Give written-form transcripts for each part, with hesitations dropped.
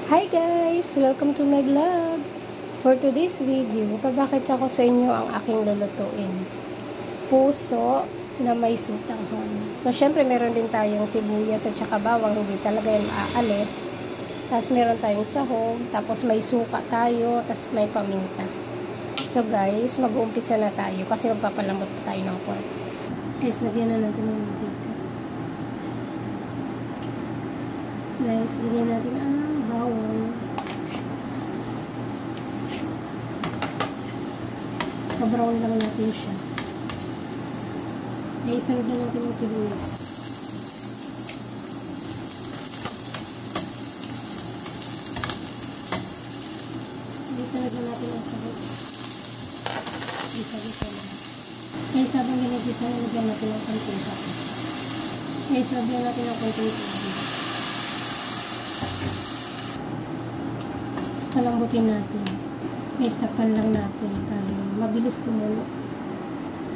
Hi guys! Welcome to my vlog! For today's video, papakita ko sa inyo ang aking lulutuin. Puso na may sutanghon. So, syempre meron din tayong sibuyas at saka bawang, hindi talaga yung aalis. Tapos meron tayong sahog, tapos may suka tayo, tapos may paminta. So guys, mag-uumpisa na tayo kasi magpapalambot pa tayo ng pork. Guys, lagyan na natin ng mantika. Nice, lagyan natin ang bawang. Pa-brown lang natin siya. Ay, isunod na natin yung sibuyas. Isunod na natin ang sahog. Isa-isa lang. Kaya sabang ginagisa na lagyan natin ang konting sahog. Kaya sabang natin ang konting sahog. Palambutin natin. Guys, tapan lang natin para mabilis kumulo.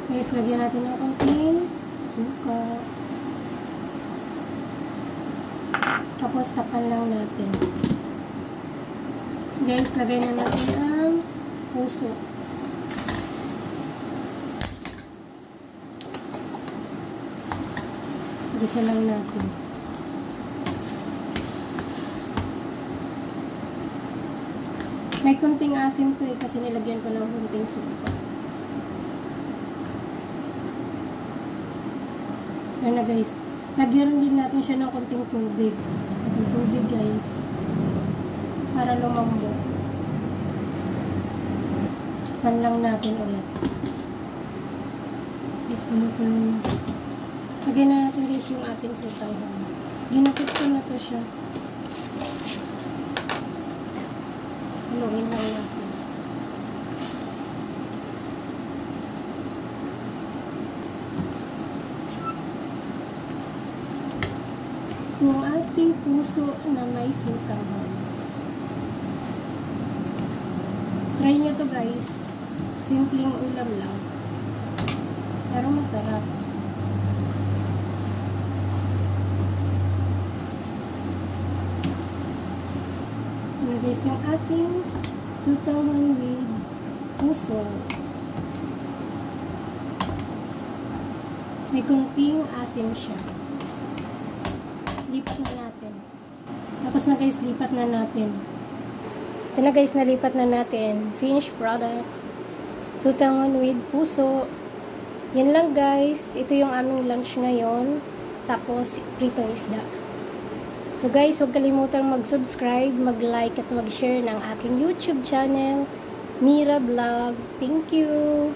Guys, lagyan natin ng konting suka. Tapos, tapan lang natin. So, guys, lagyan na natin ang puso. Gisa lang natin. May kunting asim to kasi nilagyan ko ng kunting suka. Yan na guys. Lagyan din natin siya ng kunting tubig. Yung tubig guys. Para lumambot. Pan lang natin ulit. Guys, lagyan na natin guys yung ating sutanghon. Ginapit ko na to siya. Haluin lang natin. Yung ating puso na may sutanghon. Try nyo to guys. Simpleng ulam lang. Pero masarap. Guys, yung ating sutanghon with puso. May kunting asim siya. Lipat na natin. Tapos na guys, lipat na natin. Ito na guys, nalipat na natin. Finished product. Sutanghon with puso. Yan lang guys. Ito yung aming lunch ngayon. Tapos, pritong isda. So guys, huwag kalimutang mag-subscribe, mag-like at mag-share ng aking YouTube channel, Mira Vlog. Thank you!